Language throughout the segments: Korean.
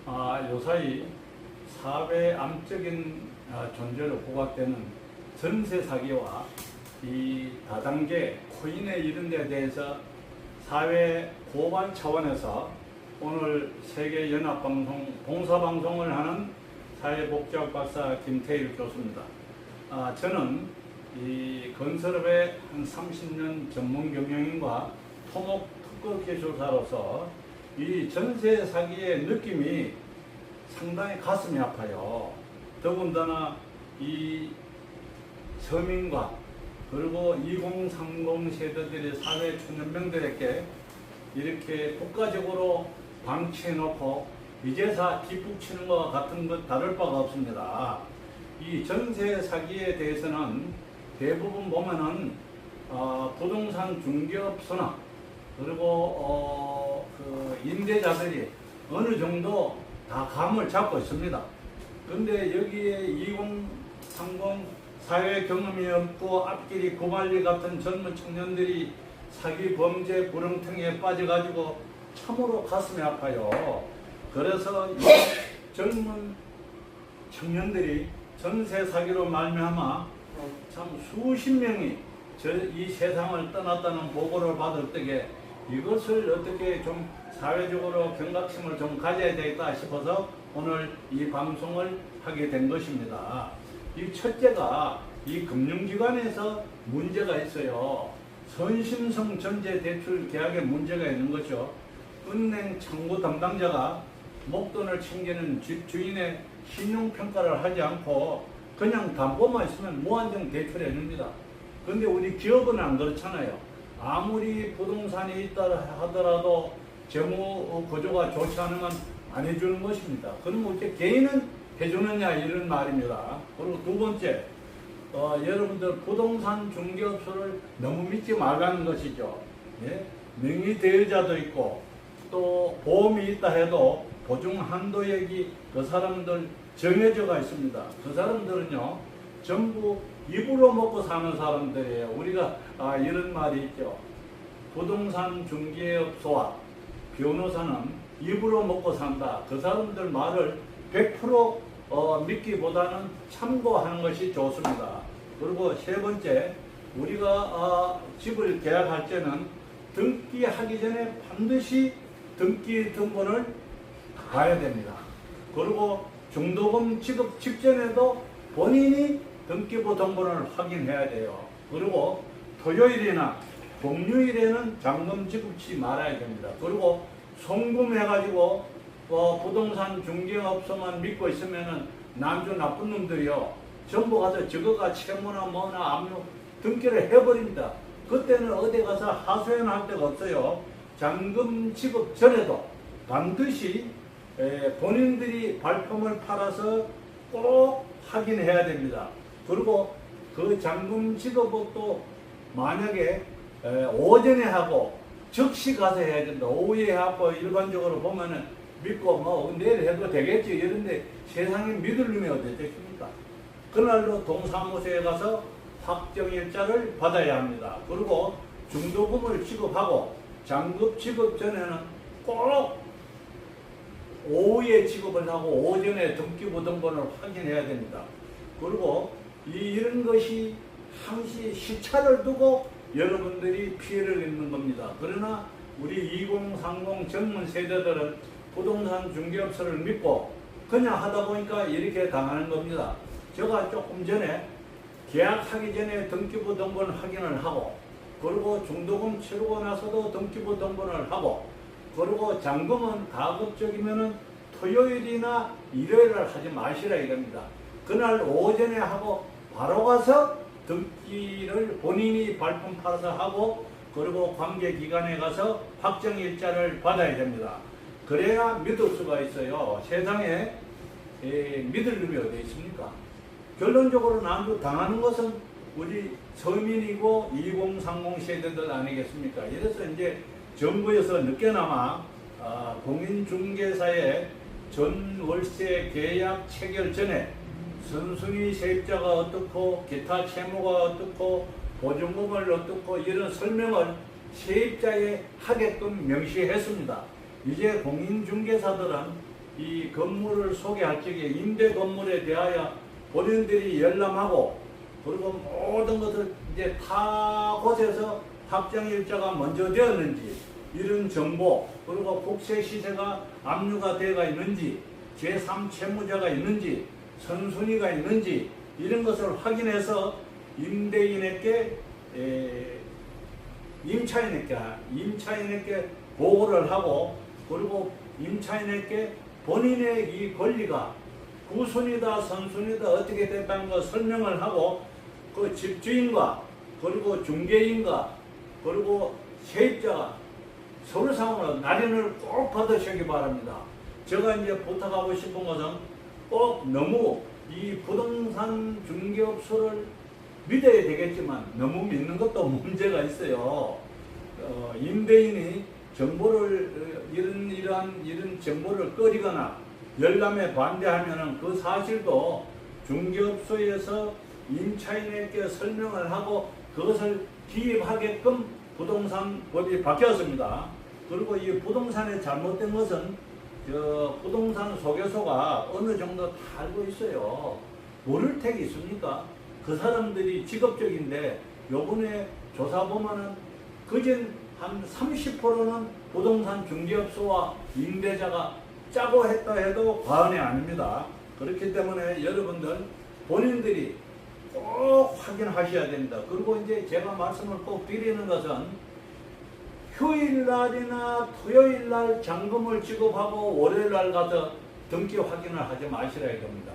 요사이 사회 암적인 존재로 부각되는 전세 사기와 이 다단계 코인의 이런 데 대해서 사회 고발 차원에서 오늘 세계연합방송 봉사방송을 하는 사회복지학 박사 김태일 교수입니다. 저는 이 건설업의 한 30년 전문 경영인과 토목 특허 기술사로서 이 전세 사기의 느낌이 상당히 가슴이 아파요. 더군다나 이 서민과 그리고 2030 세대들의 사회 초년병들에게 이렇게 국가적으로 방치해놓고 위제사 뒷북치는 것과 같은 것 다를 바가 없습니다. 이 전세 사기에 대해서는 대부분 보면은 부동산 중개업소나 그리고 그 임대자들이 어느 정도 다 감을 잡고 있습니다. 근데 여기에 2030 사회 경험이 없고 앞길이 고말리 같은 젊은 청년들이 사기 범죄 구렁텅이에 빠져가지고 참으로 가슴이 아파요. 그래서 이 젊은 청년들이 전세 사기로 말미암아 참 수십 명이 이 세상을 떠났다는 보고를 받을 때에 이것을 어떻게 좀 사회적으로 경각심을 좀 가져야 되겠다 싶어서 오늘 이 방송을 하게 된 것입니다. 이 첫째가 이 금융기관에서 문제가 있어요. 선심성 전제 대출 계약에 문제가 있는 거죠. 은행 창구 담당자가 목돈을 챙기는 집 주인의 신용평가를 하지 않고 그냥 담보만 있으면 무한정 대출해 줍니다. 근데 우리 기업은 안 그렇잖아요. 아무리 부동산이 있다 하더라도 재무 구조가 좋지 않으면 안 해주는 것입니다. 그럼 어째 개인은 해주느냐 이런 말입니다. 그리고 두 번째, 여러분들 부동산 중개업소를 너무 믿지 말라는 것이죠. 예? 명의 대여자도 있고 또 보험이 있다 해도 보증 한도액이 그 사람들 정해져가 있습니다. 그 사람들은요 전부 입으로 먹고 사는 사람들이에요. 우리가 이런 말이 있죠. 부동산 중개업소와 변호사는 입으로 먹고 산다. 그 사람들 말을 100% 믿기보다는 참고하는 것이 좋습니다. 그리고 세 번째, 우리가 집을 계약할 때는 등기하기 전에 반드시 등기 등본을 봐야 됩니다. 그리고 중도금 지급 직전에도 본인이 등기부 등본을 확인해야 돼요. 그리고 토요일이나 공휴일에는 잔금 지급치 말아야 됩니다. 그리고 송금해가지고 부동산 중개업소만 믿고 있으면은 남주 나쁜 놈들이요 전부 가서 저거가 채무나 뭐나 압류 등기를 해버립니다. 그때는 어디 가서 하소연할 데가 없어요. 잔금 지급 전에도 반드시 본인들이 발품을 팔아서 꼭 확인해야 됩니다. 그리고 그 잔금 지급은 또 만약에 오전에 하고 즉시 가서 해야 된다. 오후에 하고 일반적으로 보면은 믿고 뭐 내일 해도 되겠지 이런데 세상에 믿을 놈이 어디 있겠습니까? 그날로 동사무소에 가서 확정일자를 받아야 합니다. 그리고 중도금을 지급하고 잔금 지급 전에는 꼭 오후에 지급을 하고 오전에 등기부 등본을 확인해야 됩니다. 그리고 이런 것이 항시 시차를 두고 여러분들이 피해를 입는 겁니다. 그러나 우리 2030 젊은 세대들은 부동산 중개업소를 믿고 그냥 하다 보니까 이렇게 당하는 겁니다. 제가 조금 전에 계약하기 전에 등기부 등본 확인을 하고 그리고 중도금 치르고 나서도 등기부 등본을 하고 그리고 잔금은 가급적이면은 토요일이나 일요일을 하지 마시라 이겁니다. 그날 오전에 하고 바로 가서 등기를 본인이 발품 팔아서 하고 그리고 관계기관에 가서 확정일자를 받아야 됩니다. 그래야 믿을 수가 있어요. 세상에 믿을 놈이 어디 있습니까? 결론적으로 남도 당하는 것은 우리 서민이고 2030 세대들 아니겠습니까? 이래서 이제 정부에서 늦게나마 공인중개사의 전월세 계약 체결 전에 선순위 세입자가 어떻고 기타 채무가 어떻고 보증금을 어떻고 이런 설명을 세입자에 하게끔 명시했습니다. 이제 공인중개사들은 이 건물을 소개할 적에 임대 건물에 대하여 본인들이 열람하고 그리고 모든 것을 이제 타 곳에서 확정일자가 먼저 되었는지 이런 정보 그리고 국세 시세가 압류가 되어 있는지 제3 채무자가 있는지 선순위가 있는지 이런 것을 확인해서 임대인에게 임차인에게 보고를 하고 그리고 임차인에게 본인의 이 권리가 구순이다 선순이다 어떻게 됐다는 걸 설명을 하고 그 집주인과 그리고 중개인과 그리고 세입자가 서로 상황을 날인을 꼭 받으시기 바랍니다. 제가 이제 부탁하고 싶은 것은 꼭 너무 이 부동산 중개업소를 믿어야 되겠지만 너무 믿는 것도 문제가 있어요. 임대인이 정보를 이런 정보를 꺼리거나 열람에 반대하면은 그 사실도 중개업소에서 임차인에게 설명을 하고 그것을 기입하게끔 부동산법이 바뀌었습니다. 그리고 이 부동산의 잘못된 것은 부동산 소개소가 어느 정도 다 알고 있어요. 모를 택이 있습니까? 그 사람들이 직업적인데 요번에 조사 보면은 그전 한 30%는 부동산 중개업소와 임대자가 짜고 했다 해도 과언이 아닙니다. 그렇기 때문에 여러분들 본인들이 꼭 확인하셔야 됩니다. 그리고 이제 제가 말씀을 꼭 드리는 것은 휴일날이나 토요일날 잔금을 지급하고 월요일날 가서 등기 확인을 하지 마시라 이겁니다.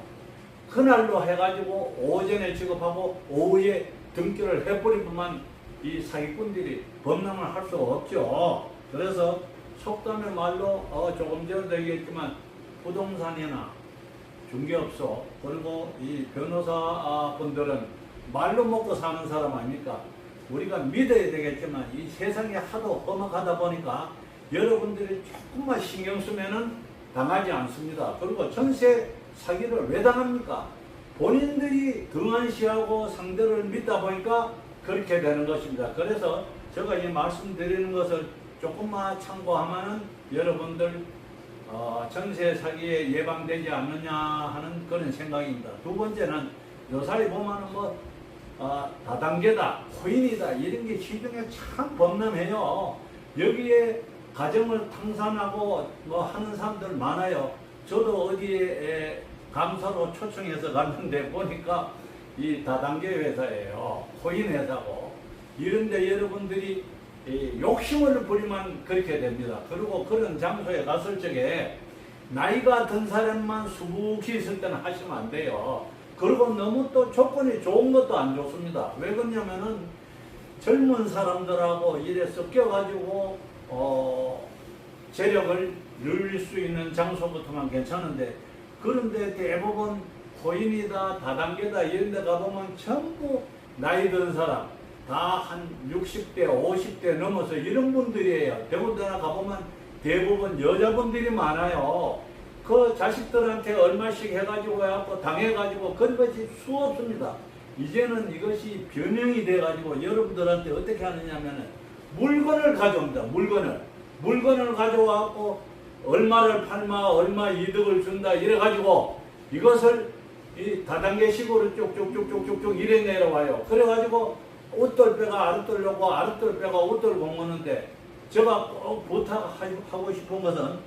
그날로 해가지고 오전에 지급하고 오후에 등기를 해버리면 이 사기꾼들이 범람을 할 수 없죠. 그래서 속담의 말로 조금 전에도 얘기했지만 부동산이나 중개업소 그리고 이 변호사 분들은 말로 먹고 사는 사람 아닙니까? 우리가 믿어야 되겠지만 이 세상이 하도 험악하다 보니까 여러분들이 조금만 신경 쓰면은 당하지 않습니다. 그리고 전세 사기를 왜 당합니까? 본인들이 등한시하고 상대를 믿다 보니까 그렇게 되는 것입니다. 그래서 제가 이 말씀드리는 것을 조금만 참고하면은 여러분들 전세 사기에 예방되지 않느냐 하는 그런 생각입니다. 두 번째는 요사이 보면은 다단계다, 코인이다 이런 게 시중에 참 범람해요. 여기에 가정을 탕산하고 하는 사람들 많아요. 저도 어디에 감사로 초청해서 갔는데 보니까 이 다단계 회사예요. 코인 회사고. 이런데 여러분들이 욕심을 부리면 그렇게 됩니다. 그리고 그런 장소에 갔을 적에 나이가 든 사람만 수북히 있을 때는 하시면 안 돼요. 그리고 너무 또 조건이 좋은 것도 안 좋습니다. 왜 그러냐면은 젊은 사람들하고 이래 섞여가지고 재력을 누릴 수 있는 장소부터만 괜찮은데 그런데 대부분 코인이다 다단계다 이런 데 가보면 전부 나이 든 사람 다 한 60대 50대 넘어서 이런 분들이에요. 대부분 가보면 대부분 여자분들이 많아요. 그 자식들한테 얼마씩 해가지고 당해가지고 그런 것이 수없습니다. 이제는 이것이 변형이 돼가지고 여러분들한테 어떻게 하느냐면은 물건을 가져옵니다. 물건을 가져와갖고 얼마를 팔마 얼마 이득을 준다 이래가지고 이것을 이 다단계식으로 쭉쭉쭉쭉쭉 이래 내려와요. 그래가지고 옷돌 빼가 아랫돌 놓고 아랫돌 빼가 옷돌 공무는데 제가 꼭 부탁하고 싶은 것은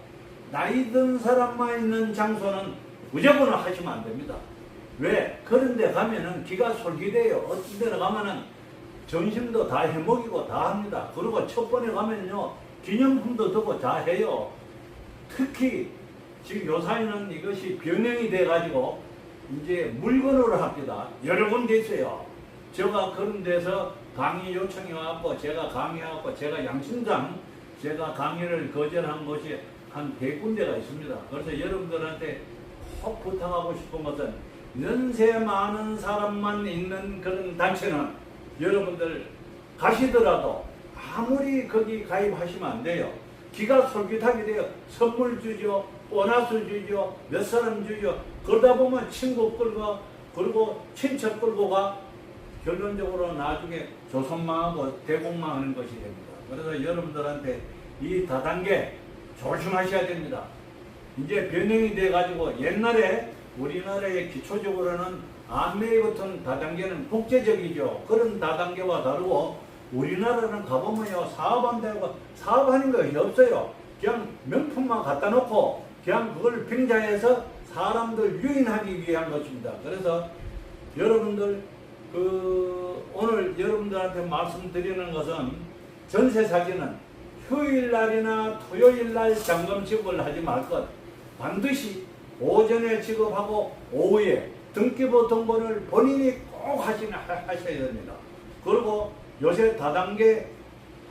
나이 든 사람만 있는 장소는 무조건 하시면 안 됩니다. 왜? 그런 데 가면은 기가 솔깃해요. 어떤 데는 가면은 점심도 다 해먹이고 다 합니다. 그리고 첫 번에 가면요 기념품도 두고 다 해요. 특히 지금 요사이는 이것이 변형이 돼가지고 이제 물건으로 합니다. 여러 군데 있어요. 제가 그런 데서 강의 요청이 와갖고 제가 강의하고 제가 양심상 제가 강의를 거절한 것이 한 100군데가 있습니다. 그래서 여러분들한테 꼭 부탁하고 싶은 것은 연세 많은 사람만 있는 그런 단체는 여러분들 가시더라도 아무리 거기 가입하시면 안 돼요. 기가 솔깃하게 돼요. 선물 주죠. 보너스 주죠. 몇 사람 주죠. 그러다 보면 친구 끌고 그리고 친척 끌고 가 결론적으로 나중에 조선망하고 대공망하는 것이 됩니다. 그래서 여러분들한테 이 다단계 조심하셔야 됩니다. 이제 변형이 돼가지고 옛날에 우리나라의 기초적으로는 암웨이 같은 다단계는 국제적이죠. 그런 다단계와 다르고 우리나라는 가보면요, 사업한다고 사업하는 것이 없어요. 그냥 명품만 갖다 놓고 그냥 그걸 빙자해서 사람들 유인하기 위한 것입니다. 그래서 여러분들 오늘 여러분들한테 말씀드리는 것은 전세 사기는 휴일날이나 토요일날 잔금 지급을 하지 말 것. 반드시 오전에 지급하고 오후에 등기부등본을 본인이 꼭 하셔야 됩니다. 그리고 요새 다단계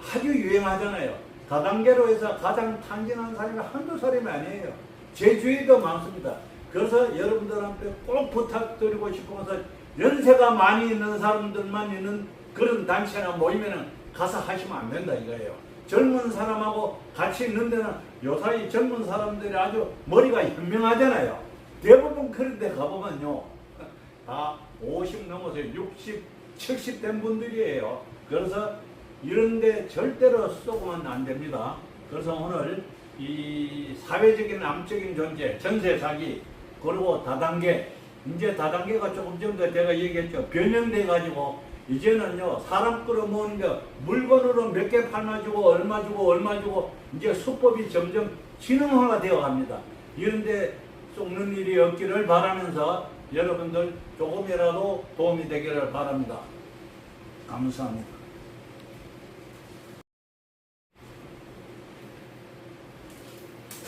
아주 유행하잖아요. 다단계로 해서 가장 탄진한 사람이 한두 사람이 아니에요. 제 주위도 많습니다. 그래서 여러분들한테 꼭 부탁드리고 싶어서 연세가 많이 있는 사람들만 있는 그런 단체나 모이면 가서 하시면 안 된다 이거예요. 젊은 사람하고 같이 있는 데는 요사이 젊은 사람들이 아주 머리가 현명하잖아요. 대부분 그런 데 가보면요, 다 50 넘어서 60, 70 된 분들이에요. 그래서 이런 데 절대로 쏘고는 안 됩니다. 그래서 오늘 이 사회적인 암적인 존재, 전세 사기, 그리고 다단계, 이제 다단계가 조금 전에 제가 얘기했죠. 변형돼 가지고 이제는요, 사람 끌어모으는 게 물건으로 몇 개 팔아주고 얼마 주고 이제 수법이 점점 지능화가 되어 갑니다. 이런데 속는 일이 없기를 바라면서 여러분들 조금이라도 도움이 되기를 바랍니다. 감사합니다.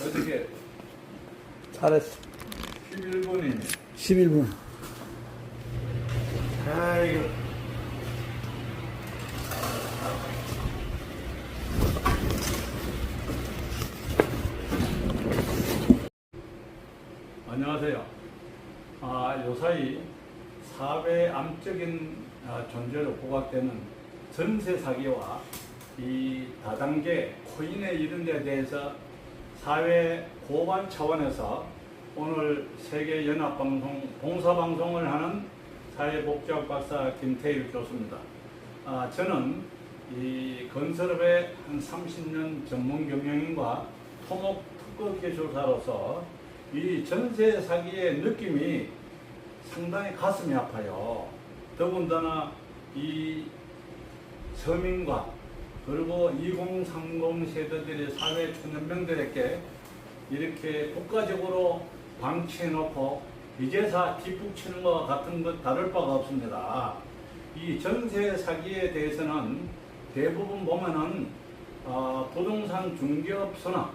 어떻게 잘했어. 11분이네. 11분. 아이고. 안녕하세요. 요사이 사회 암적인 존재로 부각되는 전세 사기와 이 다단계 코인의 이런 데 대해서 사회 고발 차원에서 오늘 세계연합방송 봉사방송을 하는 사회복지학 박사 김태일 교수입니다. 저는 이 건설업의 한 30년 전문 경영인과 토목 특허 기술사로서 이 전세 사기의 느낌이 상당히 가슴이 아파요. 더군다나 이 서민과 그리고 2030 세대들의 사회 초년병들에게 이렇게 국가적으로 방치해놓고 이제사 뒷북치는 것과 같은 것 다를 바가 없습니다. 이 전세 사기에 대해서는 대부분 보면은 부동산 중개업소나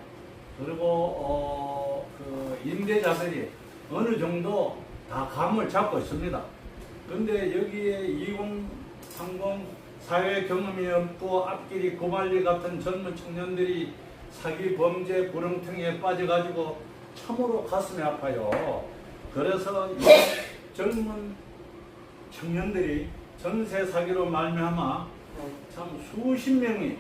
그리고 그 임대자들이 어느 정도 다 감을 잡고 있습니다. 근데 여기에 2030 사회 경험이 없고 앞길이 고발리 같은 젊은 청년들이 사기 범죄 구렁텅이에 빠져가지고 참으로 가슴이 아파요. 그래서 이 젊은 청년들이 전세 사기로 말미암아 참 수십 명이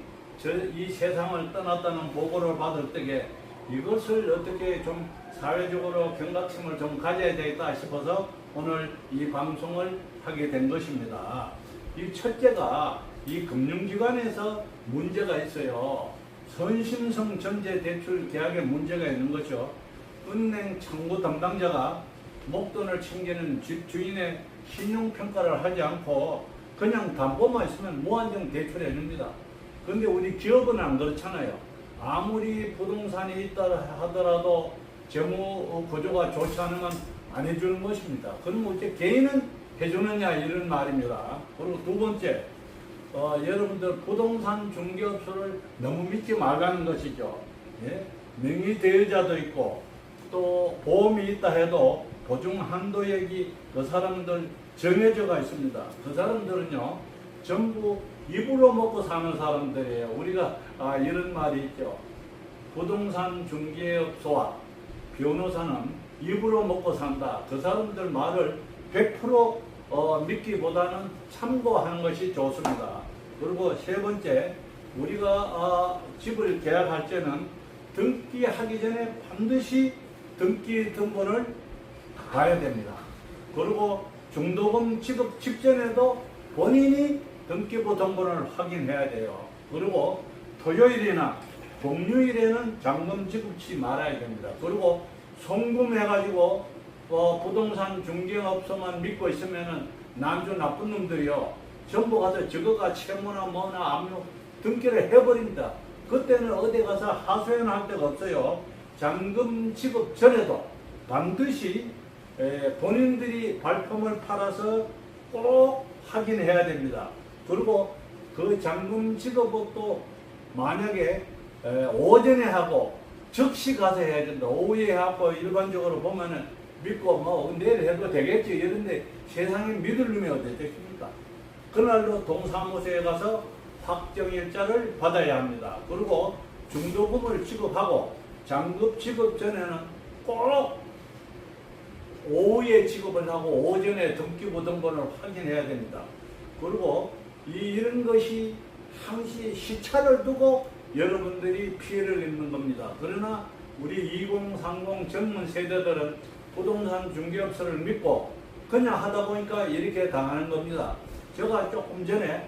이 세상을 떠났다는 보고를 받을 때에 이것을 어떻게 좀 사회적으로 경각심을 좀 가져야 되겠다 싶어서 오늘 이 방송을 하게 된 것입니다. 이 첫째가 이 금융기관에서 문제가 있어요. 선심성 전제 대출 계약에 문제가 있는 거죠. 은행 창구 담당자가 목돈을 챙기는 집 주인의 신용평가를 하지 않고 그냥 담보만 있으면 무한정 대출해 줍니다. 그런데 우리 기업은 안 그렇잖아요. 아무리 부동산이 있다 하더라도 재무 구조가 좋지 않으면 안 해주는 것입니다. 그럼 어째 개인은 해주느냐 이런 말입니다. 그리고 두 번째, 여러분들 부동산 중개업소를 너무 믿지 말라는 것이죠. 예? 명의 대여자도 있고 또 보험이 있다 해도 보증 한도액이 그 사람들 정해져가 있습니다. 그 사람들은요 전부 입으로 먹고 사는 사람들이에요. 우리가 이런 말이 있죠. 부동산 중개업소와 변호사는 입으로 먹고 산다. 그 사람들 말을 100% 믿기보다는 참고하는 것이 좋습니다. 그리고 세 번째, 우리가 집을 계약할 때는 등기하기 전에 반드시 등기 등본을 봐야 됩니다. 그리고 중도금 지급 직전에도 본인이 등기부 등본을 확인해야 돼요. 그리고 토요일이나 공휴일에는 잔금 지급치 말아야 됩니다. 그리고 송금해가지고 부동산 중개업소만 믿고 있으면은 남주 나쁜 놈들이요 전부 가서 저거가 채무나 뭐나 압류 등기를 해버립니다. 그때는 어디 가서 하소연할 데가 없어요. 잔금 지급 전에도 반드시 본인들이 발품을 팔아서 꼭 확인해야 됩니다. 그리고 그 잔금 지급도 만약에 오전에 하고 즉시 가서 해야 된다. 오후에 하고 일반적으로 보면은 믿고 뭐 내일 해도 되겠지 이런데 세상에 믿을 놈이 어디 되십니까? 그날로 동사무소에 가서 확정일자를 받아야 합니다. 그리고 중도금을 지급하고 잔금 지급 전에는 꼭 오후에 지급을 하고 오전에 등기부 등본을 확인해야 됩니다. 그리고 이런 것이 항시 시차를 두고 여러분들이 피해를 입는 겁니다. 그러나 우리 2030 젊은 세대들은 부동산 중개업소를 믿고 그냥 하다 보니까 이렇게 당하는 겁니다. 제가 조금 전에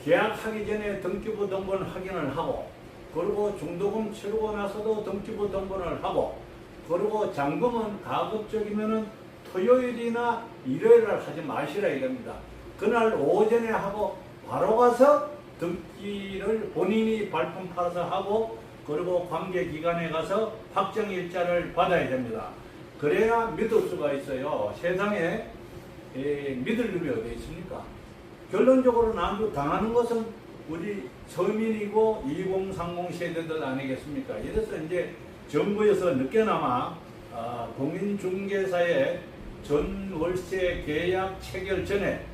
계약하기 전에 등기부 등본 확인을 하고 그리고 중도금 치르고 나서도 등기부 등본을 하고 그리고 잔금은 가급적이면은 토요일이나 일요일을 하지 마시라 이겁니다. 그날 오전에 하고 바로 가서 등기를 본인이 발품 팔아서 하고 그리고 관계기관에 가서 확정일자를 받아야 됩니다. 그래야 믿을 수가 있어요. 세상에 믿을 놈이 어디 있습니까? 결론적으로 남주 당하는 것은 우리 서민이고 2030 세대들 아니겠습니까? 이래서 이제 정부에서 늦게나마 공인중개사의 전월세 계약 체결 전에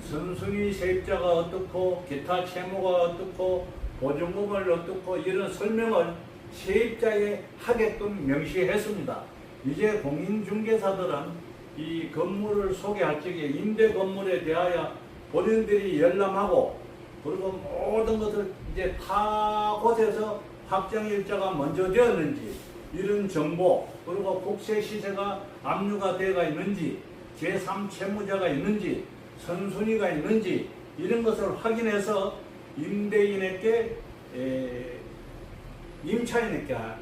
선순위 세입자가 어떻고 기타 채무가 어떻고 보증금을 어떻고 이런 설명을 세입자에 하게끔 명시했습니다. 이제 공인중개사들은 이 건물을 소개할 적에 임대 건물에 대하여 본인들이 열람하고 그리고 모든 것을 이제 타 곳에서 확정일자가 먼저 되었는지 이런 정보 그리고 국세 시세가 압류가 되어 있는지 제3채무자가 있는지 선순위가 있는지 이런 것을 확인해서 임대인에게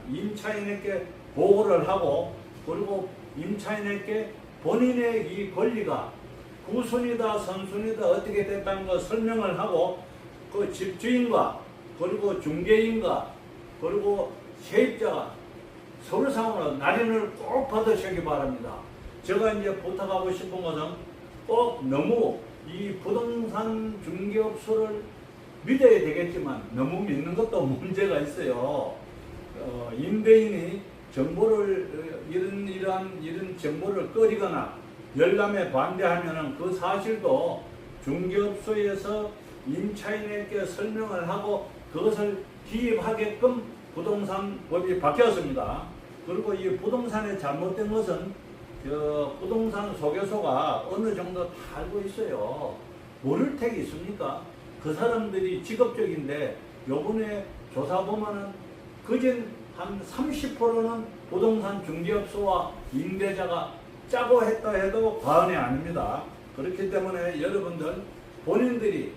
임차인에게 보고를 하고 그리고 임차인에게 본인의 이 권리가 구순이다 선순이다 어떻게 됐다는 걸 설명을 하고 그 집주인과 그리고 중개인과 그리고 세입자가 서류상으로 날인을 꼭 받으시기 바랍니다. 제가 이제 부탁하고 싶은 것은 꼭 너무 이 부동산 중개업소를 믿어야 되겠지만 너무 믿는 것도 문제가 있어요. 임대인이 정보를 이런 정보를 꺼리거나 열람에 반대하면은 그 사실도 중개업소에서 임차인에게 설명을 하고 그것을 기입하게끔 부동산법이 바뀌었습니다. 그리고 이 부동산에 잘못된 것은 부동산 소개소가 어느 정도 다 알고 있어요. 모를 택이 있습니까? 그 사람들이 직업적인데 요번에 조사 보면은 그전 한 30%는 부동산 중개업소와 임대자가 짜고 했다 해도 과언이 아닙니다. 그렇기 때문에 여러분들 본인들이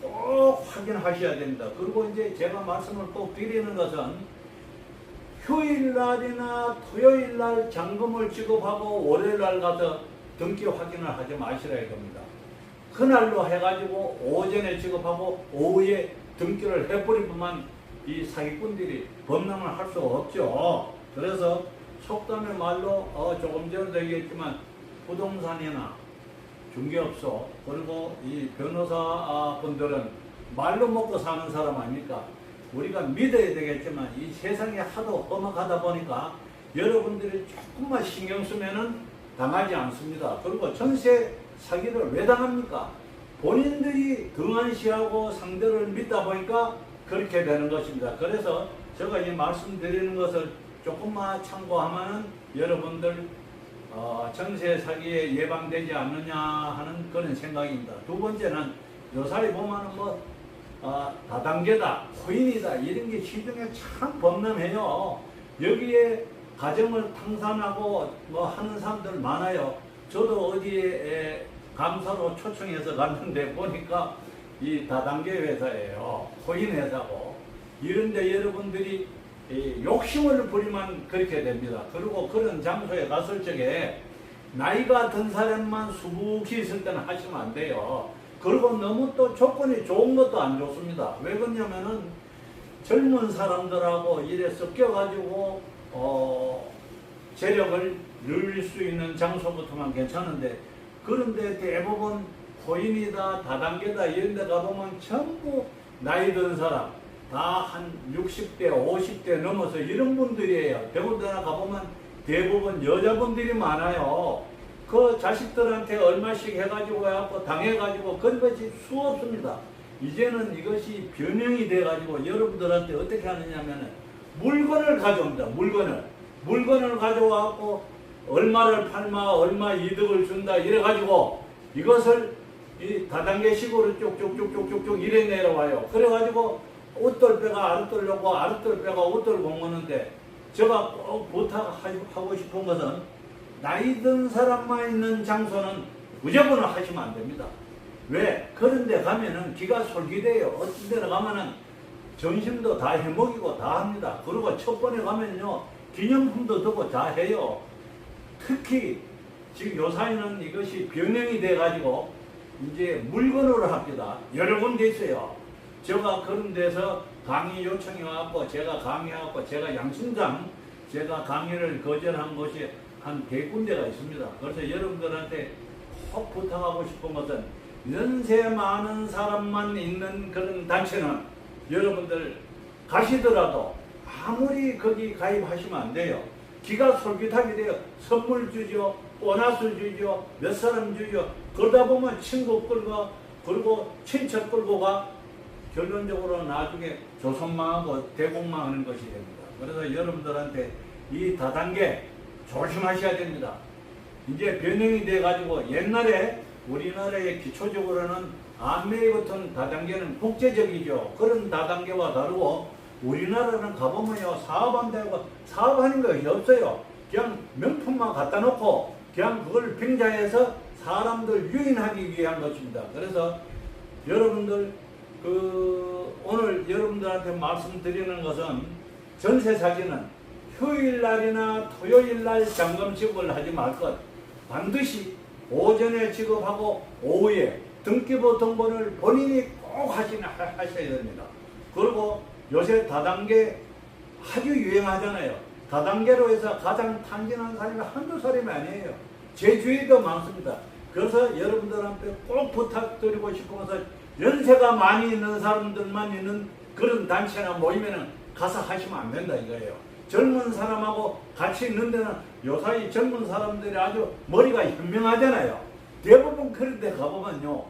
꼭 확인하셔야 됩니다. 그리고 이제 제가 말씀을 꼭 드리는 것은 휴일날이나 토요일날 잔금을 지급하고 월요일날 가서 등기 확인을 하지 마시라 이겁니다. 그날로 해가지고 오전에 지급하고 오후에 등기를 해버리면 이 사기꾼들이 범람을 할 수가 없죠. 그래서 속담의 말로 조금 전에도 얘기했지만 부동산이나 중개업소 그리고 이 변호사 분들은 말로 먹고 사는 사람 아닙니까? 우리가 믿어야 되겠지만 이 세상이 하도 험악하다 보니까 여러분들이 조금만 신경 쓰면은 당하지 않습니다. 그리고 전세 사기를 왜 당합니까? 본인들이 등한시하고 상대를 믿다 보니까 그렇게 되는 것입니다. 그래서 제가 이 말씀드리는 것을 조금만 참고하면은 여러분들 전세 사기에 예방되지 않느냐 하는 그런 생각입니다. 두 번째는 요사이 보면은 다단계다, 코인이다 이런 게 시중에 참 범람해요. 여기에 가정을 탕산하고 하는 사람들 많아요. 저도 어디에 감사로 초청해서 갔는데 보니까 이 다단계 회사예요. 코인 회사고. 이런데 여러분들이 이 욕심을 부리면 그렇게 됩니다. 그리고 그런 장소에 갔을 적에 나이가 든 사람만 수북히 있을 때는 하시면 안 돼요. 그리고 너무 또 조건이 좋은 것도 안 좋습니다. 왜 그러냐면은 젊은 사람들하고 이래 섞여가지고 재력을 누릴 수 있는 장소부터만 괜찮은데, 그런데 대부분 코인이다 다단계다 이런 데 가보면 전부 나이 든 사람 다 한 60대 50대 넘어서 이런 분들이에요. 대부분나 가보면 대부분 여자분들이 많아요. 그 자식들한테 얼마씩 해가지고 해갖고 당해가지고 그런 것이 수없습니다. 이제는 이것이 변형이 돼가지고 여러분들한테 어떻게 하느냐면은 물건을 가져옵니다. 물건을 가져와갖고 얼마를 팔마 얼마 이득을 준다 이래가지고 이것을 이 다단계식으로 쭉쭉쭉쭉쭉 이래 내려와요. 그래가지고 옷돌배가 아랫돌려고 아랫돌배가 옷돌 공무는데, 제가 꼭 부탁하고 싶은 것은 나이 든 사람만 있는 장소는 무조건 하시면 안 됩니다. 왜? 그런 데 가면은 기가 솔깃해요. 어떤 데를 가면은 점심도 다 해먹이고 다 합니다. 그리고 첫 번에 가면요 기념품도 두고 다 해요. 특히 지금 요사이는 이것이 변형이 돼가지고 이제 물건으로 합니다. 여러 군데 있어요. 제가 그런 데서 강의 요청이 와갖고 제가 강의하고 제가 양심상 제가 강의를 거절한 곳이 한 100군데가 있습니다. 그래서 여러분들한테 꼭 부탁하고 싶은 것은 연세 많은 사람만 있는 그런 단체는 여러분들 가시더라도 아무리 거기 가입하시면 안 돼요. 기가 솔깃하게 돼요. 선물 주죠, 보너스 주죠, 몇 사람 주죠. 그러다 보면 친구 끌고 그리고 친척 끌고 가 결론적으로 나중에 조선망하고 대공망하는 것이 됩니다. 그래서 여러분들한테 이 다단계 조심하셔야 됩니다. 이제 변형이 돼가지고 옛날에 우리나라의 기초적으로는 암웨이 같은 다단계는 국제적이죠. 그런 다단계와 다르고 우리나라는 가보면요 사업한다고 사업하는 것이 없어요. 그냥 명품만 갖다 놓고 그냥 그걸 빙자해서 사람들 유인하기 위한 것입니다. 그래서 여러분들 오늘 여러분들한테 말씀드리는 것은 전세 사기는 휴일날이나 토요일날 잔금 지급을 하지 말 것. 반드시 오전에 지급하고 오후에 등기부 등본을 본인이 꼭 하셔야 됩니다. 그리고 요새 다단계 아주 유행하잖아요. 다단계로 해서 가장 탄진한 사람이 한두 사람이 아니에요. 제 주위도 많습니다. 그래서 여러분들한테 꼭 부탁드리고 싶은 것은 연세가 많이 있는 사람들만 있는 그런 단체나 모이면은 가서 하시면 안 된다 이거예요. 젊은 사람하고 같이 있는 데는 요사이 젊은 사람들이 아주 머리가 현명하잖아요. 대부분 그런 데 가보면요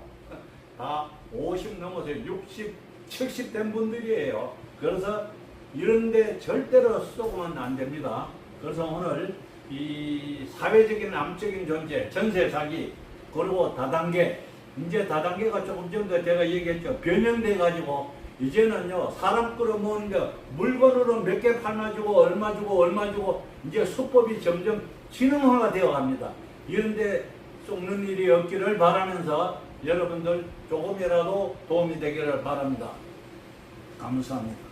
다 50 넘어서 60, 70 된 분들이에요. 그래서 이런 데 절대로 쏘고는 안 됩니다. 그래서 오늘 이 사회적인 암적인 존재, 전세 사기, 그리고 다단계, 이제 다단계가 조금 전에 제가 얘기했죠. 변형돼 가지고 이제는요 사람 끌어모으는 게 물건으로 몇 개 팔아주고 얼마 주고 이제 수법이 점점 지능화가 되어 갑니다. 이런데 속는 일이 없기를 바라면서 여러분들 조금이라도 도움이 되기를 바랍니다. 감사합니다.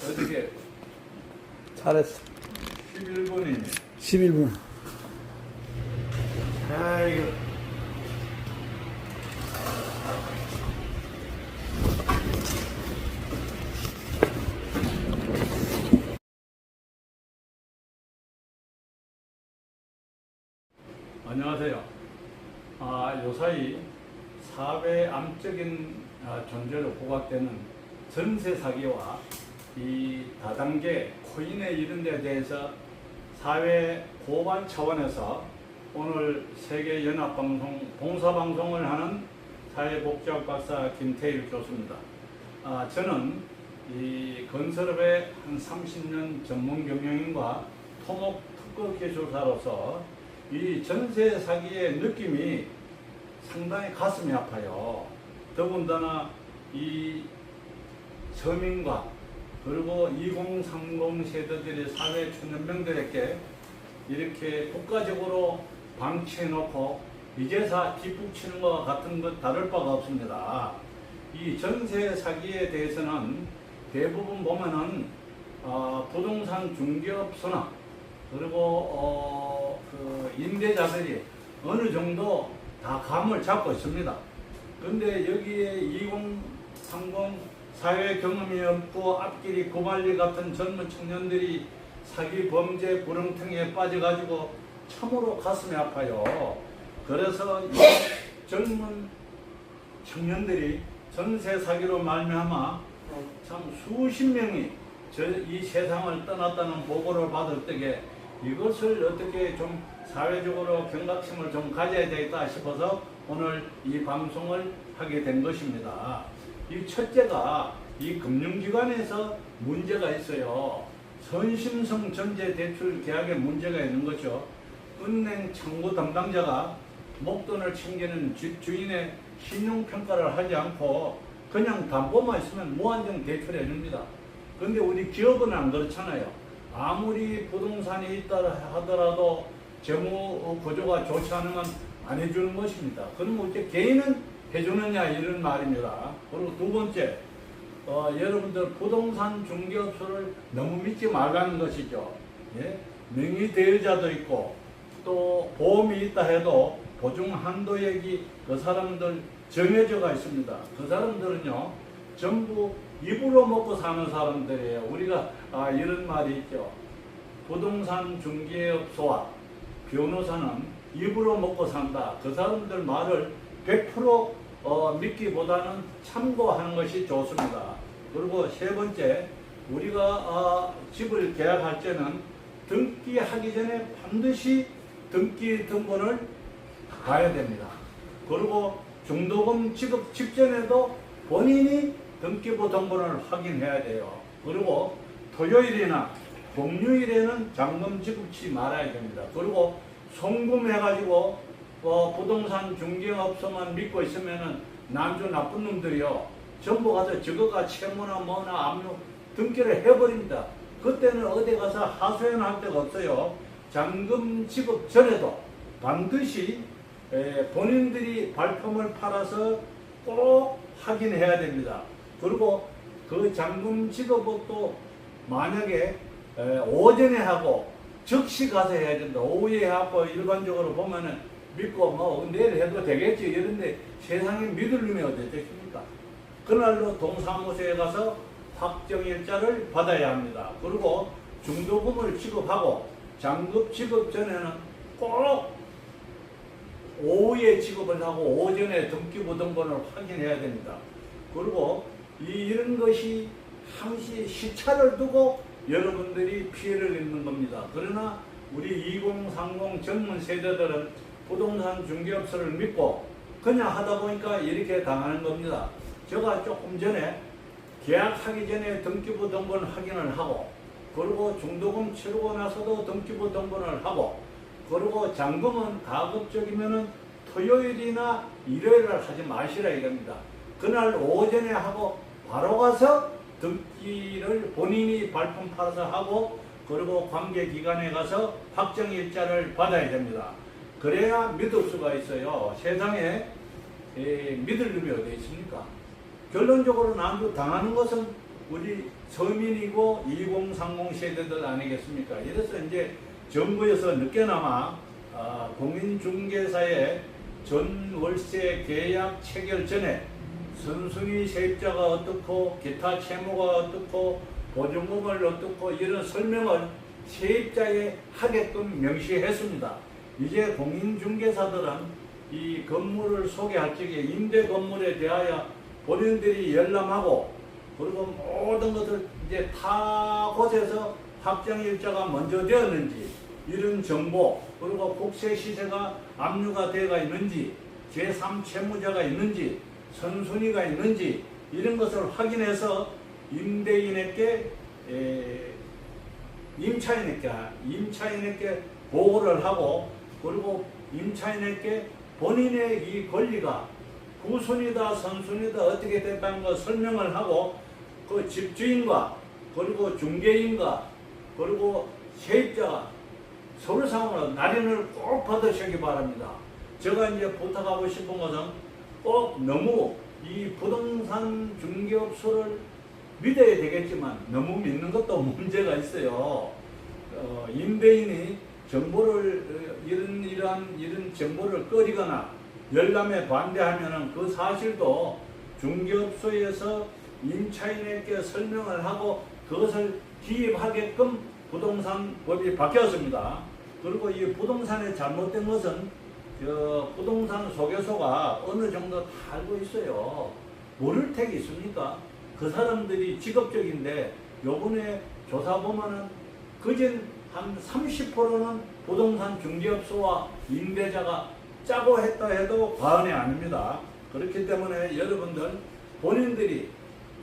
어떻게 잘했어. 11분이네. 11분. 아이고. 안녕하세요. 요사이 사회 암적인 존재로 부각되는 전세 사기와 이 다단계 코인의 이런 데 대해서 사회 고발 차원에서 오늘 세계연합방송 봉사방송을 하는 사회복지학 박사 김태일 교수입니다. 저는 이 건설업의 한 30년 전문 경영인과 토목 특허 기술사로서 이 전세 사기의 느낌이 상당히 가슴이 아파요. 더군다나 이 서민과 그리고 2030 세대들의 사회 초년병들에게 이렇게 국가적으로 방치해놓고 이제사 뒷북치는 것과 같은 것 다를 바가 없습니다. 이 전세 사기에 대해서는 대부분 보면은 부동산 중개업소나 그리고 그 임대자들이 어느 정도 다 감을 잡고 있습니다. 근데 여기에 2030 사회 경험이 없고 앞길이 고말리 같은 젊은 청년들이 사기 범죄 구렁텅이에 빠져가지고 참으로 가슴이 아파요. 그래서 이 젊은 청년들이 전세 사기로 말미암아 참 수십 명이 이 세상을 떠났다는 보고를 받을 때에 이것을 어떻게 좀 사회적으로 경각심을 좀 가져야 되겠다 싶어서 오늘 이 방송을 하게 된 것입니다. 이 첫째가 이 금융기관에서 문제가 있어요. 선심성 전제 대출 계약에 문제가 있는 거죠. 은행 창구 담당자가 목돈을 챙기는 집 주인의 신용평가를 하지 않고 그냥 담보만 있으면 무한정 대출해 줍니다. 근데 우리 기업은 안 그렇잖아요. 아무리 부동산이 있다 하더라도 재무 구조가 좋지 않으면 안 해주는 것입니다. 그럼 어째 개인은 해주느냐 이런 말입니다. 그리고 두 번째, 여러분들 부동산 중개업소를 너무 믿지 말라는 것이죠. 예? 명의 대여자도 있고 또 보험이 있다 해도 보증 한도액이 그 사람들 정해져가 있습니다. 그 사람들은요 전부 입으로 먹고 사는 사람들이에요. 우리가 이런 말이 있죠. 부동산 중개업소와 변호사는 입으로 먹고 산다. 그 사람들 말을 100% 믿기보다는 참고하는 것이 좋습니다. 그리고 세 번째, 우리가 집을 계약할 때는 등기하기 전에 반드시 등기 등본을 봐야 됩니다. 그리고 중도금 지급 직전에도 본인이 등기부 등본을 확인해야 돼요. 그리고 토요일이나 공휴일에는 잔금 지급치 말아야 됩니다. 그리고 송금해가지고 부동산 중개업소만 믿고 있으면은 남주 나쁜 놈들이요 전부 가서 저거가 채무나 뭐나 압류 등기를 해버립니다. 그때는 어디 가서 하소연할 데가 없어요. 잔금 지급 전에도 반드시 본인들이 발품을 팔아서 꼭 확인해야 됩니다. 그리고 그 잔금 지급은 또 만약에 오전에 하고 즉시 가서 해야 된다. 오후에 하고 일반적으로 보면은 믿고 뭐 내일 해도 되겠지 이런데 세상에 믿을 놈이 어디 있겠습니까? 그날로 동사무소에 가서 확정일자를 받아야 합니다. 그리고 중도금을 지급하고 잔금 지급 전에는 꼭 오후에 지급을 하고 오전에 등기부 등본을 확인해야 됩니다. 그리고 이런 것이 항시 시차를 두고 여러분들이 피해를 입는 겁니다. 그러나 우리 2030 젊은 세대들은 부동산 중개업소를 믿고 그냥 하다 보니까 이렇게 당하는 겁니다. 제가 조금 전에 계약하기 전에 등기부 등본 확인을 하고 그리고 중도금 치르고 나서도 등기부 등본을 하고 그리고 잔금은 가급적이면은 토요일이나 일요일을 하지 마시라 이겁니다. 그날 오전에 하고 바로 가서 등기를 본인이 발품 팔아서 하고 그리고 관계기관에 가서 확정일자를 받아야 됩니다. 그래야 믿을 수가 있어요. 세상에 믿을 놈이 어디 있습니까? 결론적으로 남도 당하는 것은 우리 서민이고 2030 세대들 아니겠습니까? 이래서 이제 정부에서 늦게나마 공인중개사의 전월세 계약 체결 전에 선순위 세입자가 어떻고 기타 채무가 어떻고 보증금을 어떻고 이런 설명을 세입자에 하게끔 명시했습니다. 이제 공인중개사들은 이 건물을 소개할 적에 임대 건물에 대하여 본인들이 열람하고 그리고 모든 것을 이제 타 곳에서 확정일자가 먼저 되었는지 이런 정보 그리고 국세 시세가 압류가 되어 있는지 제3 채무자가 있는지 선순위가 있는지 이런 것을 확인해서 임대인에게 임차인에게 보고를 하고 그리고 임차인에게 본인의 이 권리가 후순위다 선순위다 어떻게 됐다는 걸 설명을 하고 그 집주인과 그리고 중개인과 그리고 세입자가 서류상으로 날인을 꼭 받으시기 바랍니다. 제가 이제 부탁하고 싶은 것은 꼭 너무 이 부동산 중개업소를 믿어야 되겠지만 너무 믿는 것도 문제가 있어요. 임대인이 정보를 이런 정보를 꺼리거나 열람에 반대하면은 그 사실도 중개업소에서 임차인에게 설명을 하고 그것을 기입하게끔 부동산법이 바뀌었습니다. 그리고 이 부동산에 잘못된 것은 부동산 소개소가 어느 정도 다 알고 있어요. 모를 택이 있습니까? 그 사람들이 직업적인데 요번에 조사 보면은 그전 한 30%는 부동산 중개업소와 임대자가 짜고 했다 해도 과언이 아닙니다. 그렇기 때문에 여러분들 본인들이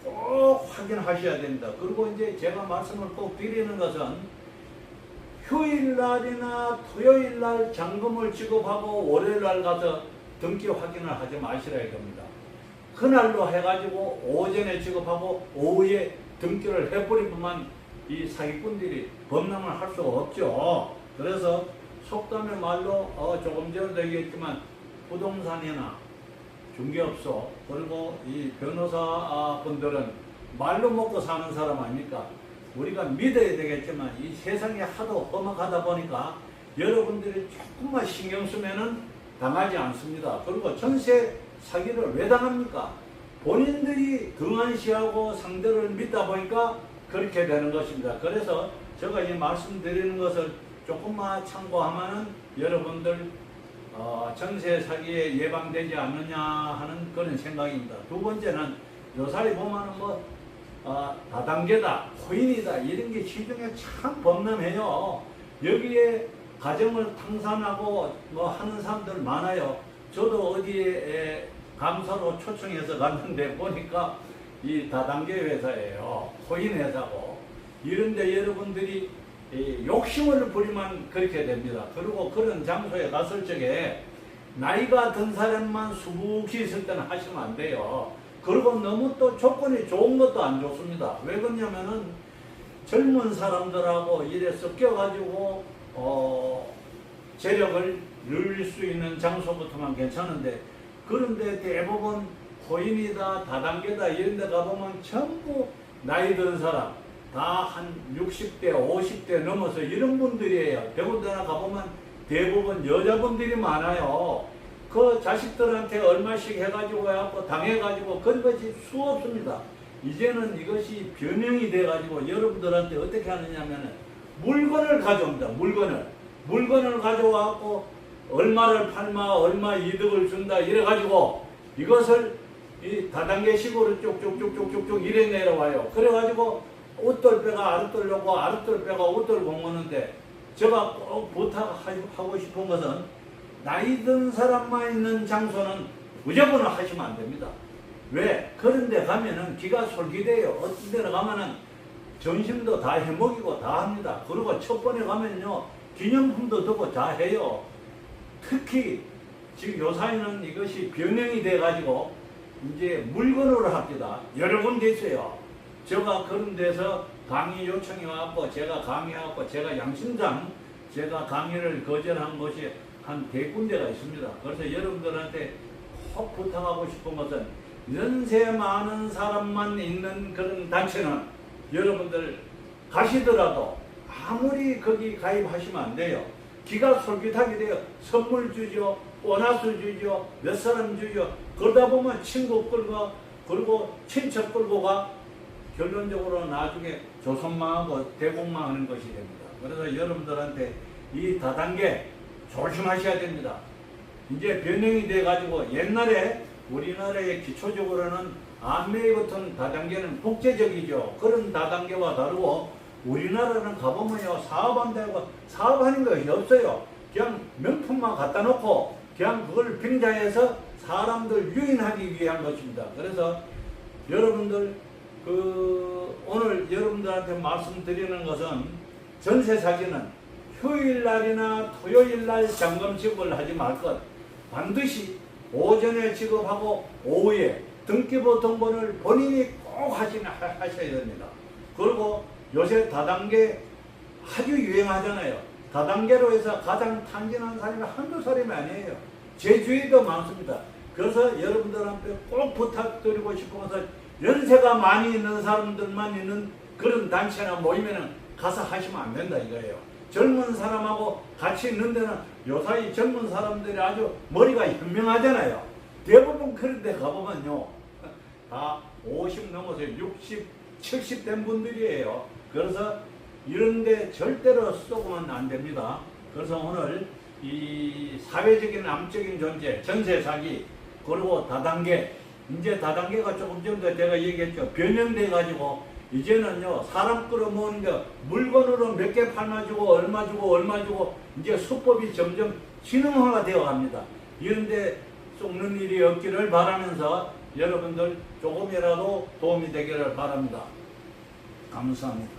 꼭 확인하셔야 됩니다. 그리고 이제 제가 말씀을 꼭 드리는 것은 휴일날이나 토요일날 잔금을 지급하고 월요일날 가서 등기 확인을 하지 마시라 이겁니다. 그날로 해가지고 오전에 지급하고 오후에 등기를 해버리면 이 사기꾼들이 범람을 할 수가 없죠. 그래서 속담의 말로 조금 전에도 얘기했지만 부동산이나 중개업소 그리고 이 변호사 분들은 말로 먹고 사는 사람 아닙니까? 우리가 믿어야 되겠지만 이 세상이 하도 험악하다 보니까 여러분들이 조금만 신경 쓰면은 당하지 않습니다. 그리고 전세 사기를 왜 당합니까? 본인들이 등한시하고 상대를 믿다 보니까 그렇게 되는 것입니다. 그래서 제가 이 말씀드리는 것을 조금만 참고하면은 여러분들 전세 사기에 예방되지 않느냐 하는 그런 생각입니다. 두 번째는 요사이 보면은 다단계다, 코인이다 이런 게 시중에 참 범람해요. 여기에 가정을 탕산하고 하는 사람들 많아요. 저도 어디에 감사로 초청해서 갔는데 보니까 이 다단계 회사예요. 코인 회사고. 이런데 여러분들이 욕심을 부리면 그렇게 됩니다. 그리고 그런 장소에 갔을 적에 나이가 든 사람만 수북이 있을 때는 하시면 안 돼요. 그리고 너무 또 조건이 좋은 것도 안 좋습니다. 왜 그러냐면은 젊은 사람들하고 이래 섞여가지고 재력을 누릴 수 있는 장소부터만 괜찮은데 그런데 대부분 코인이다 다단계다 이런 데 가보면 전부 나이 든 사람 다 한 60대 50대 넘어서 이런 분들이에요. 대부분나 가보면 대부분 여자분들이 많아요. 그 자식들한테 얼마씩 해가지고 해갖고 당해가지고 그런 것이 수없습니다. 이제는 이것이 변형이 돼가지고 여러분들한테 어떻게 하느냐면은 물건을 가져옵니다. 물건을 가져와갖고 얼마를 팔마 얼마 이득을 준다 이래가지고 이것을 이 다단계식으로 쭉쭉쭉쭉쭉 이래 내려와요. 그래가지고 옷돌 빼가 아랫돌 놓고 아랫돌 빼가 옷돌 공무는데 제가 꼭 부탁하고 싶은 것은 나이 든 사람만 있는 장소는 무조건 하시면 안 됩니다. 왜? 그런 데 가면은 기가 솔깃해요. 어떤 데를 가면은 점심도 다 해먹이고 다 합니다. 그리고 첫 번에 가면요 기념품도 두고 다 해요. 특히 지금 요사이는 이것이 변형이 돼가지고 이제 물건으로 합니다. 여러 군데 있어요. 제가 그런 데서 강의 요청이 와갖고 제가 강의하고 제가 양심상 제가 강의를 거절한 것이 한 100군데가 있습니다. 그래서 여러분들한테 꼭 부탁하고 싶은 것은 연세 많은 사람만 있는 그런 단체는 여러분들 가시더라도 아무리 거기 가입하시면 안 돼요. 기가 솔깃하게 돼요. 선물 주죠. 보너스 주죠. 몇 사람 주죠. 그러다 보면 친구 끌고 그리고 친척 끌고 가 결론적으로 나중에 조선망하고 대공망하는 것이 됩니다. 그래서 여러분들한테 이 다단계 조심하셔야 됩니다. 이제 변형이 돼가지고 옛날에 우리나라의 기초적으로는 안메이 같은 다단계는 국제적이죠. 그런 다단계와 다르고 우리나라는 가보면요 사업한다고 사업하는 것이 없어요. 그냥 명품만 갖다 놓고 그냥 그걸 빙자해서 사람들 유인하기 위한 것입니다. 그래서 여러분들 오늘 여러분들한테 말씀드리는 것은 전세 사기는 휴일날이나 토요일날 잔금 지급을 하지 말 것. 반드시 오전에 지급하고 오후에 등기부 등본을 본인이 꼭 하셔야 됩니다. 그리고 요새 다단계 아주 유행하잖아요. 다단계로 해서 가장 탄진한 사람이 한두 사람이 아니에요. 제 주위도 많습니다. 그래서 여러분들한테 꼭 부탁드리고 싶어서 연세가 많이 있는 사람들만 있는 그런 단체나 모이면 가서 하시면 안 된다 이거예요. 젊은 사람하고 같이 있는 데는 요사이 젊은 사람들이 아주 머리가 현명하잖아요. 대부분 그런 데 가보면요. 다 50 넘어서 60, 70 된 분들이에요. 그래서 이런 데 절대로 쏘고는 안 됩니다. 그래서 오늘 이 사회적인 암적인 존재, 전세 사기, 그리고 다단계, 이제 다단계가 조금 전에 제가 얘기했죠. 변형돼 가지고 이제는요 사람 끌어모으는 게 물건으로 몇 개 팔아주고 얼마 주고 얼마 주고 이제 수법이 점점 지능화가 되어 갑니다. 이런데 속는 일이 없기를 바라면서 여러분들 조금이라도 도움이 되기를 바랍니다. 감사합니다.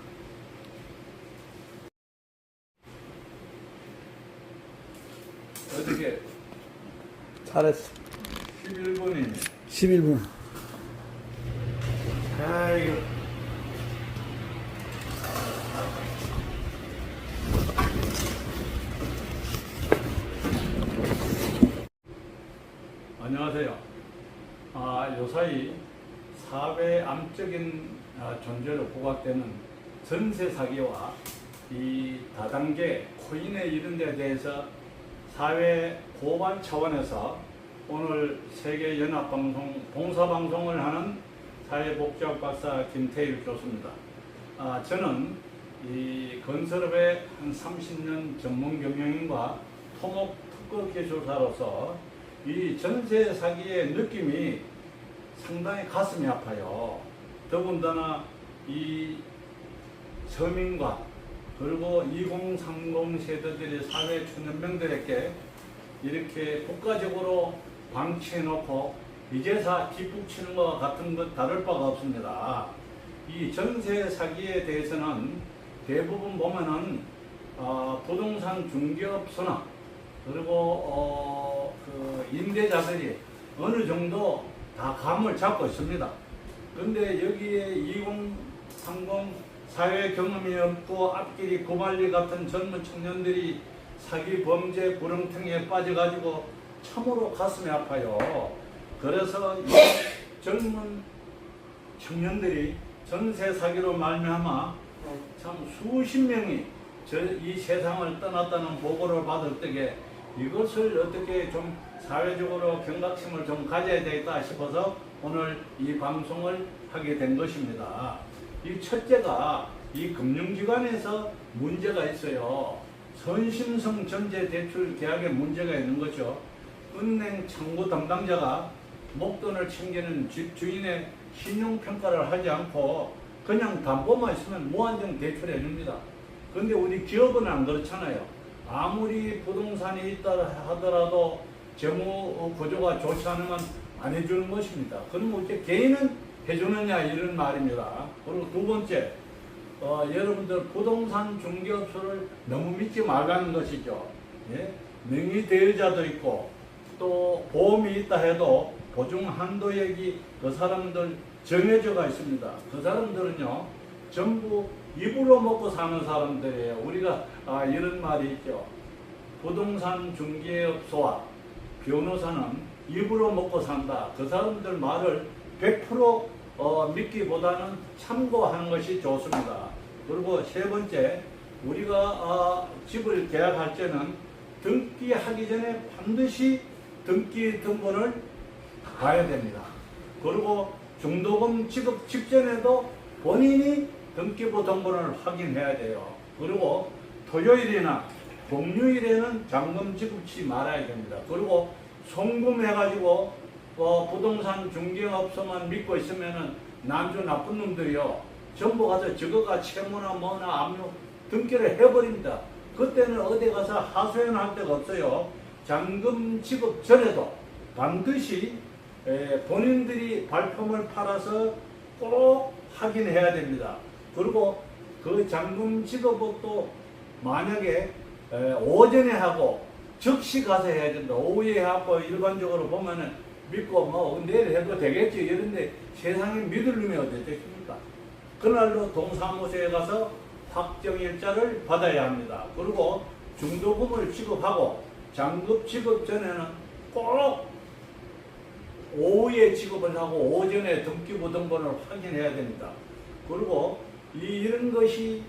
어떻게 잘했어. 11분이네. 11분. 아이고. 안녕하세요. 요사이 사회 암적인 존재로 부각되는 전세 사기와 이 다단계 코인에 이런 데 대해서 사회 고발 차원에서 오늘 세계연합방송 봉사방송을 하는 사회복지학 박사 김태일 교수입니다. 저는 이 건설업의 한 30년 전문 경영인과 토목 특허 기술사로서 이 전세 사기의 느낌이 상당히 가슴이 아파요. 더군다나 이 서민과 그리고 2030 세대들의 사회 초년병들에게 이렇게 국가적으로 방치해놓고 이제사 뒷북치는 것과 같은 것 다를 바가 없습니다. 이 전세 사기에 대해서는 대부분 보면은 부동산 중개업소나 그리고 그 임대자들이 어느 정도 다 감을 잡고 있습니다. 근데 여기에 2030 사회 경험이 없고 앞길이 고말리 같은 젊은 청년들이 사기 범죄 구렁텅이에 빠져가지고 참으로 가슴이 아파요. 그래서 이 젊은 청년들이 전세 사기로 말미암아 참 수십 명이 이 세상을 떠났다는 보고를 받을 때에 이것을 어떻게 좀 사회적으로 경각심을 좀 가져야 되겠다 싶어서 오늘 이 방송을 하게 된 것입니다. 이 첫째가 이 금융기관에서 문제가 있어요. 선심성 전제 대출 계약에 문제가 있는 거죠. 은행 창구 담당자가 목돈을 챙기는 집 주인의 신용평가를 하지 않고 그냥 담보만 있으면 무한정 대출해 줍니다. 그런데 우리 기업은 안 그렇잖아요. 아무리 부동산이 있다 하더라도 재무 구조가 좋지 않으면 안 해주는 것입니다. 그럼 어째 개인은 해주느냐 이런 말입니다. 그리고 두 번째, 여러분들 부동산 중개업소를 너무 믿지 말라는 것이죠. 예? 명의 대여자도 있고 또 보험이 있다 해도 보증 한도액이 그 사람들 정해져가 있습니다. 그 사람들은요 전부 입으로 먹고 사는 사람들이에요. 우리가 이런 말이 있죠. 부동산 중개업소와 변호사는 입으로 먹고 산다. 그 사람들 말을 100% 믿기보다는 참고하는 것이 좋습니다. 그리고 세 번째, 우리가 집을 계약할 때는 등기하기 전에 반드시 등기 등본을 봐야 됩니다. 그리고 중도금 지급 직전에도 본인이 등기부 등본을 확인해야 돼요. 그리고 토요일이나 공휴일에는 잔금 지급치 말아야 됩니다. 그리고 송금해가지고 부동산 중개업소만 믿고 있으면은 남주 나쁜 놈들이요 전부 가서 저거가 채무나 뭐나 압류 등기를 해버립니다. 그때는 어디 가서 하소연할 데가 없어요. 잔금 지급 전에도 반드시 본인들이 발품을 팔아서 꼭 확인해야 됩니다. 그리고 그 잔금 지급도 만약에 오전에 하고 즉시 가서 해야 된다. 오후에 하고 일반적으로 보면은 믿고 뭐 내일 해도 되겠지 이런데 세상에 믿을 놈이 어디 있겠습니까? 그날로 동사무소에 가서 확정일자를 받아야 합니다. 그리고 중도금을 지급하고 장급 지급 전에는 꼭 오후에 지급을 하고 오전에 등기부 등본을 확인해야 됩니다. 그리고 이런 것이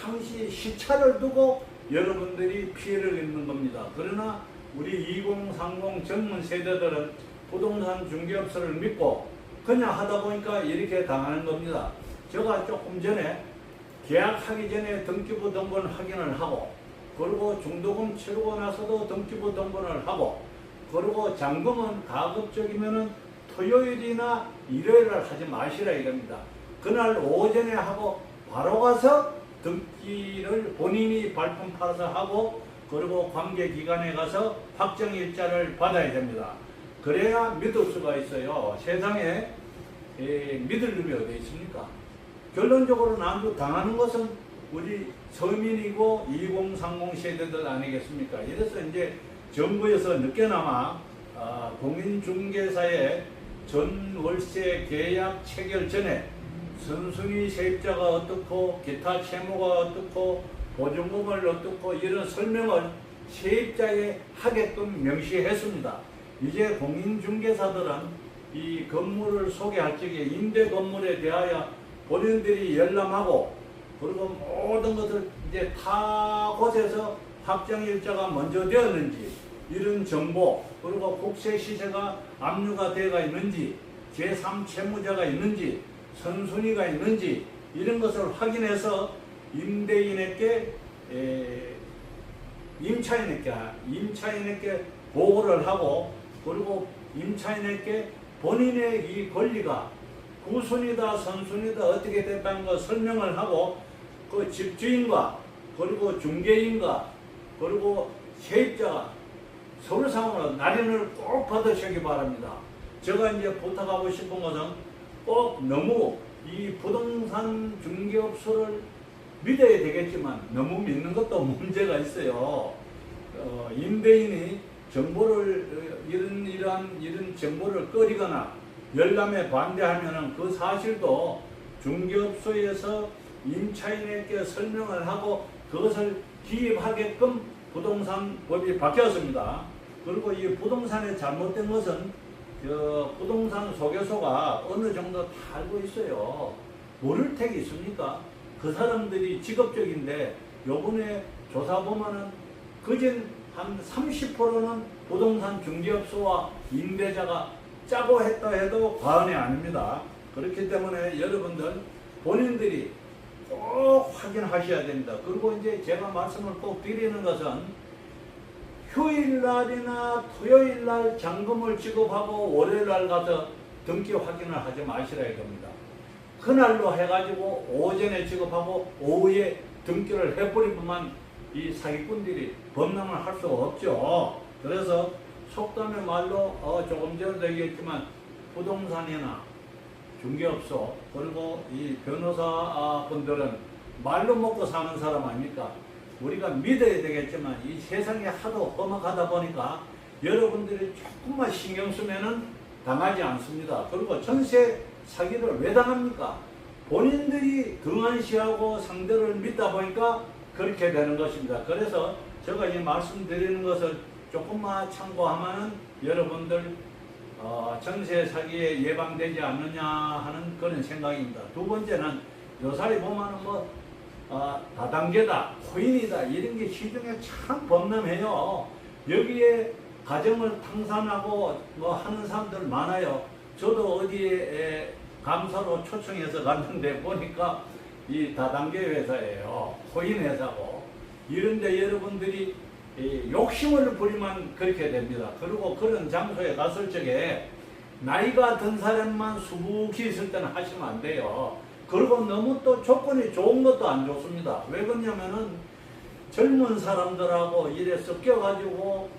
항시 시차를 두고 여러분들이 피해를 입는 겁니다. 그러나 우리 2030 젊은 세대들은 부동산 중개업소를 믿고 그냥 하다 보니까 이렇게 당하는 겁니다. 제가 조금 전에 계약하기 전에 등기부 등본 확인을 하고, 그리고 중도금 치르고 나서도 등기부 등본을 하고, 그리고 잔금은 가급적이면은 토요일이나 일요일을 하지 마시라 이겁니다. 그날 오전에 하고 바로 가서 등기를 본인이 발품 팔아서 하고, 그리고 관계기관에 가서 확정일자를 받아야 됩니다. 그래야 믿을 수가 있어요. 세상에 믿을 놈이 어디 있습니까? 결론적으로 남도 당하는 것은 우리 서민이고 2030 세대들 아니겠습니까? 이래서 이제 정부에서 늦게나마 공인중개사의 전월세 계약 체결 전에 선순위 세입자가 어떻고 기타 채무가 어떻고 보증금을 어떻고 이런 설명을 세입자에 하게끔 명시했습니다. 이제 공인중개사들은 이 건물을 소개할 적에 임대 건물에 대하여 본인들이 열람하고, 그리고 모든 것을 이제 타 곳에서 확정일자가 먼저 되었는지 이런 정보, 그리고 국세 시세가 압류가 되어 있는지, 제3채무자가 있는지, 선순위가 있는지 이런 것을 확인해서 임대인에게 임차인에게 보고를 하고, 그리고 임차인에게 본인의 이 권리가 구순이다 선순이다 어떻게 됐다는 걸 설명을 하고, 그 집주인과 그리고 중개인과 그리고 세입자가 서류상으로 날인을 꼭 받으시기 바랍니다. 제가 이제 부탁하고 싶은 것은 꼭 너무 이 부동산 중개업소를 믿어야 되겠지만 너무 믿는 것도 문제가 있어요. 임대인이 정보를 이런 정보를 꺼리거나 열람에 반대하면은 그 사실도 중개업소에서 임차인에게 설명을 하고 그것을 기입하게끔 부동산법이 바뀌었습니다. 그리고 이 부동산에 잘못된 것은 부동산 소개소가 어느 정도 다 알고 있어요. 모를 택이 있습니까? 그 사람들이 직업적인데 요번에 조사 보면은 그전 한 30%는 부동산 중개업소와 임대자가 짜고 했다 해도 과언이 아닙니다. 그렇기 때문에 여러분들 본인들이 꼭 확인하셔야 됩니다. 그리고 이제 제가 말씀을 꼭 드리는 것은 휴일날이나 토요일날 잔금을 지급하고 월요일날 가서 등기 확인을 하지 마시라 이겁니다. 그날로 해가지고 오전에 지급하고 오후에 등기를 해버리면 이 사기꾼들이 범람을 할 수 없죠. 그래서 속담의 말로 조금 전에도 얘기했지만 부동산이나 중개업소 그리고 이 변호사 분들은 말로 먹고 사는 사람 아닙니까? 우리가 믿어야 되겠지만 이 세상이 하도 험악하다 보니까 여러분들이 조금만 신경 쓰면은 당하지 않습니다. 그리고 전세 사기를 왜 당합니까? 본인들이 등한시하고 상대를 믿다 보니까 그렇게 되는 것입니다. 그래서 제가 이 말씀드리는 것을 조금만 참고하면은 여러분들 전세 사기에 예방되지 않느냐 하는 그런 생각입니다. 두 번째는 요사이 보면은 다단계다, 코인이다 이런 게 시중에 참 범람해요. 여기에 가정을 탕산하고 하는 사람들 많아요. 저도 어디에 감사로 초청해서 갔는데 보니까 이 다단계 회사예요. 코인 회사고. 이런데 여러분들이 욕심을 부리면 그렇게 됩니다. 그리고 그런 장소에 갔을 적에 나이가 든 사람만 수북히 있을 때는 하시면 안 돼요. 그리고 너무 또 조건이 좋은 것도 안 좋습니다. 왜 그러냐면은 젊은 사람들하고 이래 섞여가지고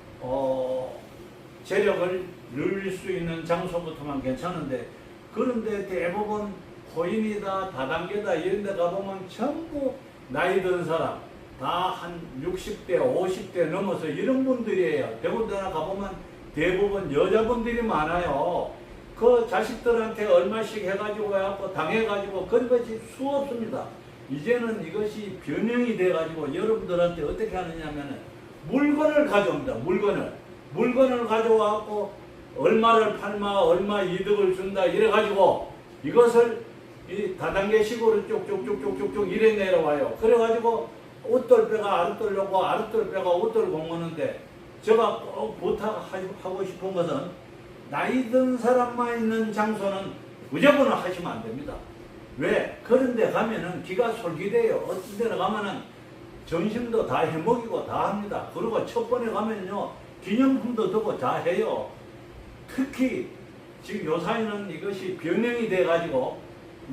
재력을 누릴 수 있는 장소부터만 괜찮은데, 그런데 대부분 코인이다 다단계다 이런 데 가보면 전부 나이 든 사람 다 한 60대 50대 넘어서 이런 분들이에요. 대구대나 가보면 대부분 여자분들이 많아요. 그 자식들한테 얼마씩 해가지고 해갖고 당해가지고 그런 것이 수없습니다. 이제는 이것이 변형이 돼가지고 여러분들한테 어떻게 하느냐면은 물건을 가져옵니다. 물건을 가져와갖고 얼마를 팔마 얼마 이득을 준다 이래가지고 이것을 이 다단계식으로 쭉쭉쭉쭉쭉 이래 내려와요. 그래가지고 옷돌배가 아랫돌려고 아랫돌배가 옷돌고 오는데 제가 꼭 부탁하고 싶은 것은 나이 든 사람만 있는 장소는 무조건 하시면 안 됩니다. 왜? 그런 데 가면은 기가 솔깃해요. 어떤 데는 가면은 점심도 다 해먹이고 다 합니다. 그리고 첫 번에 가면요 기념품도 두고 다 해요. 특히 지금 요사이는 이것이 변형이 돼가지고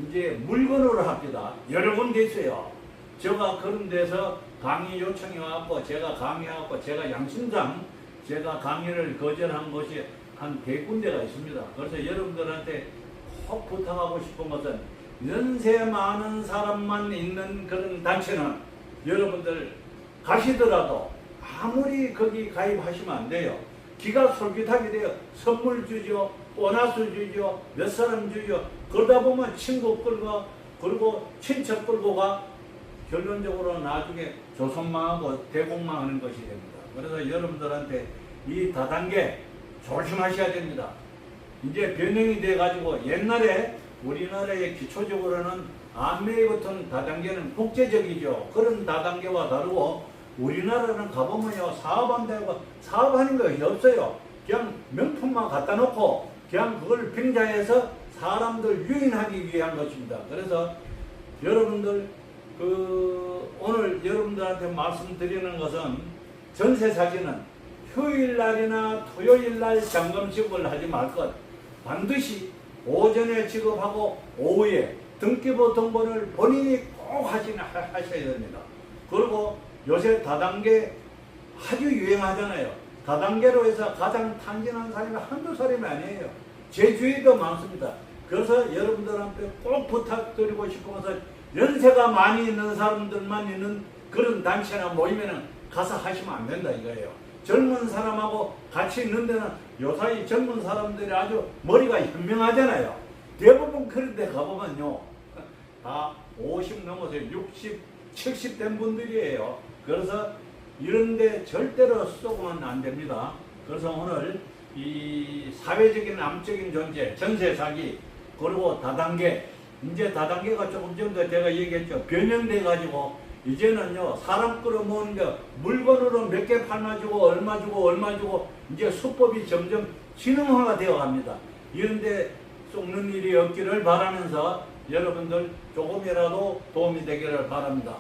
이제 물건으로 합니다. 여러 군데 있어요. 제가 그런 데서 강의 요청이 와갖고 제가 강의하고 제가 양심상 제가 강의를 거절한 곳이 한 100군데가 있습니다. 그래서 여러분들한테 꼭 부탁하고 싶은 것은 연세 많은 사람만 있는 그런 단체는 여러분들 가시더라도 아무리 거기 가입하시면 안 돼요. 기가 솔깃하게 돼요. 선물 주죠. 보너스 주죠. 몇 사람 주죠. 그러다 보면 친구 끌고 그리고 친척 끌고 가 결론적으로 나중에 조선망하고 대공망하는 것이 됩니다. 그래서 여러분들한테 이 다단계 조심하셔야 됩니다. 이제 변형이 돼가지고 옛날에 우리나라의 기초적으로는 안메이 같은 다단계는 국제적이죠. 그런 다단계와 다르고 우리나라는 가보면요 사업한다고 사업하는 것이 없어요. 그냥 명품만 갖다 놓고 그냥 그걸 빙자해서 사람들 유인하기 위한 것입니다. 그래서 여러분들 오늘 여러분들한테 말씀드리는 것은 전세 사기는 휴일날이나 토요일날 잔금 지급을 하지 말 것. 반드시 오전에 지급하고 오후에 등기부 등본을 본인이 꼭 하셔야 됩니다. 그리고 요새 다단계 아주 유행하잖아요. 다단계로 해서 가장 탄진한 사람이 한두 사람이 아니에요. 제 주위도 많습니다. 그래서 여러분들한테 꼭 부탁드리고 싶은 것은 연세가 많이 있는 사람들만 있는 그런 단체나 모이면은 가서 하시면 안 된다 이거예요. 젊은 사람하고 같이 있는 데는 요사이 젊은 사람들이 아주 머리가 현명하잖아요. 대부분 그런 데 가보면요 다 50 넘어서 60, 70 된 분들이에요. 그래서 이런 데 절대로 쏘고는 안 됩니다. 그래서 오늘 이 사회적인 암적인 존재, 전세 사기, 그리고 다단계, 이제 다단계가 조금 전에 제가 얘기했죠. 변형돼 가지고 이제는요 사람 끌어모으는 게 물건으로 몇 개 팔아주고 얼마 주고 이제 수법이 점점 지능화가 되어 갑니다. 이런데 속는 일이 없기를 바라면서 여러분들 조금이라도 도움이 되기를 바랍니다.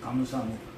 감사합니다.